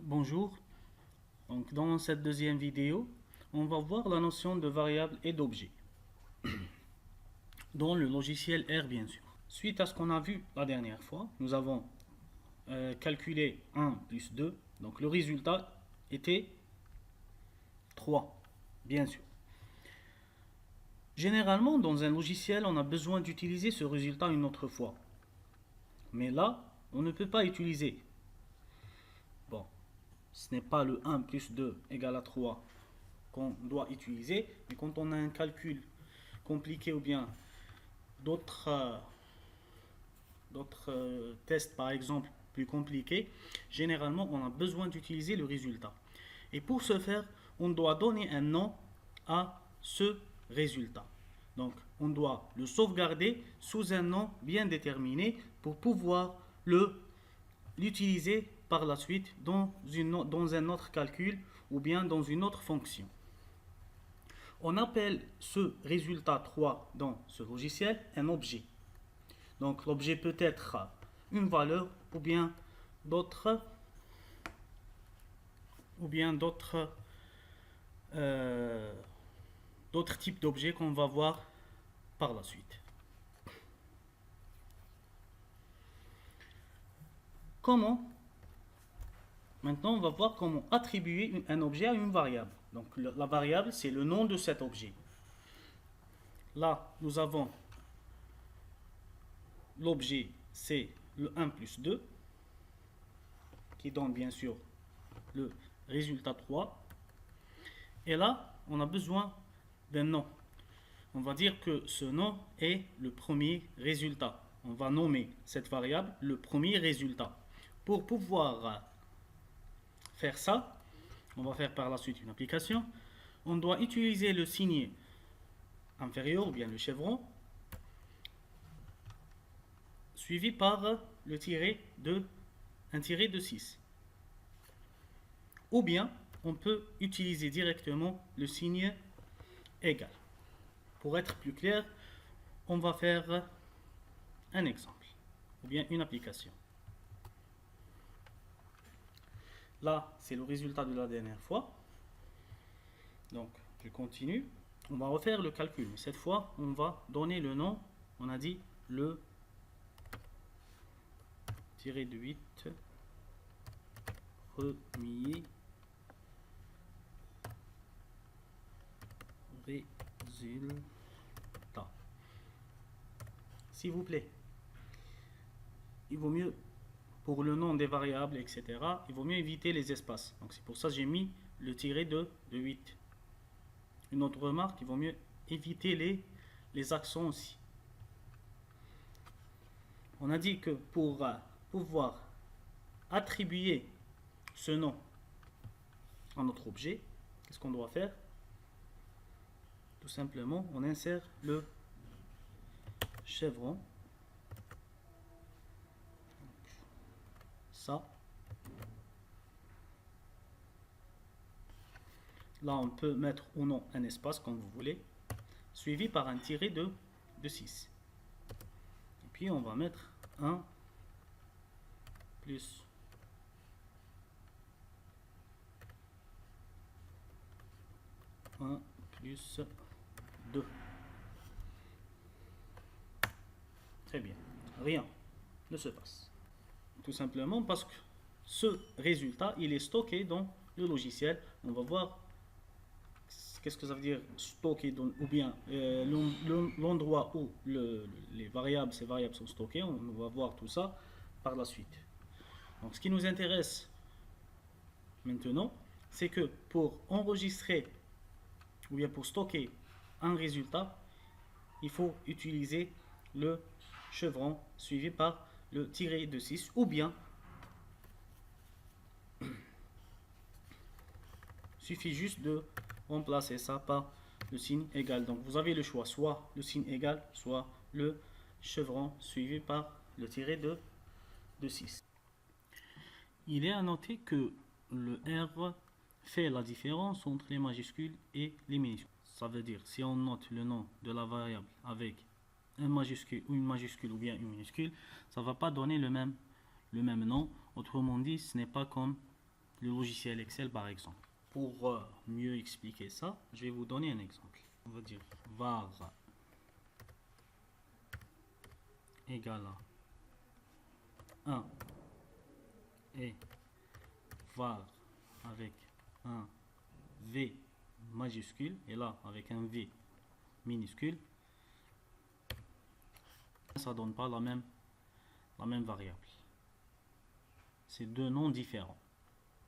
Bonjour, donc dans cette deuxième vidéo, on va voir la notion de variable et d'objet dans le logiciel R bien sûr. Suite à ce qu'on a vu la dernière fois, nous avons calculé 1 plus 2, donc le résultat était 3, bien sûr. Généralement, dans un logiciel, on a besoin d'utiliser ce résultat une autre fois. Mais là, on ne peut pas utiliser. Bon, ce n'est pas le 1 plus 2 égale à 3 qu'on doit utiliser, mais quand on a un calcul compliqué ou bien d'autres tests par exemple plus compliqués, généralement on a besoin d'utiliser le résultat. Et pour ce faire, on doit donner un nom à ce résultat. Donc on doit le sauvegarder sous un nom bien déterminé pour pouvoir l'utiliser par la suite dans un autre calcul ou bien dans une autre fonction. On appelle ce résultat 3 dans ce logiciel un objet. Donc l'objet peut être une valeur ou bien d'autres d'autres types d'objets qu'on va voir par la suite. Comment? Maintenant, on va voir comment attribuer un objet à une variable. Donc la variable, c'est le nom de cet objet. Là, nous avons l'objet, c'est le 1 plus 2, qui donne bien sûr le résultat 3. Et là, on a besoin d'un nom. On va dire que ce nom est le premier résultat. On va nommer cette variable le premier résultat. Pour pouvoir faire ça, on va faire par la suite une application. On doit utiliser le signe inférieur ou bien le chevron suivi par le un tiré de 6. Ou bien, on peut utiliser directement le signe égal. Pour être plus clair, on va faire un exemple ou bien une application. Là, c'est le résultat de la dernière fois. Donc, je continue. On va refaire le calcul. Mais cette fois, on va donner le nom. On a dit le tiré de 8 premier résultat. S'il vous plaît, il vaut mieux, pour le nom des variables, etc., il vaut mieux éviter les espaces. Donc c'est pour ça que j'ai mis le tiré de 8. Une autre remarque, il vaut mieux éviter les accents aussi. On a dit que pour pouvoir attribuer ce nom à notre objet, qu'est-ce qu'on doit faire? Tout simplement, on insère le chevron. Ça. Là, on peut mettre ou non un espace comme vous voulez, suivi par un tiré de 6. Et puis, on va mettre 1 plus 1 plus 2. Très bien. Rien ne se passe. Tout simplement parce que ce résultat, il est stocké dans le logiciel. On va voir qu'est-ce que ça veut dire stocké, ou bien l'endroit où ces variables sont stockées. On va voir tout ça par la suite. Donc ce qui nous intéresse maintenant, c'est que pour enregistrer ou bien pour stocker un résultat, il faut utiliser le chevron suivi par le tiré de 6 ou bien suffit juste de remplacer ça par le signe égal. Donc vous avez le choix, soit le signe égal, soit le chevron suivi par le tiré de 6. Il est à noter que le R fait la différence entre les majuscules et les minuscules. Ça veut dire, si on note le nom de la variable avec un majuscule ou une majuscule ou bien une minuscule, ça ne va pas donner le même nom. Autrement dit, ce n'est pas comme le logiciel Excel par exemple. Pour mieux expliquer ça, je vais vous donner un exemple. On va dire var égale à 1 et var avec un V majuscule et là avec un V minuscule, ça donne pas la même variable. C'est deux noms différents.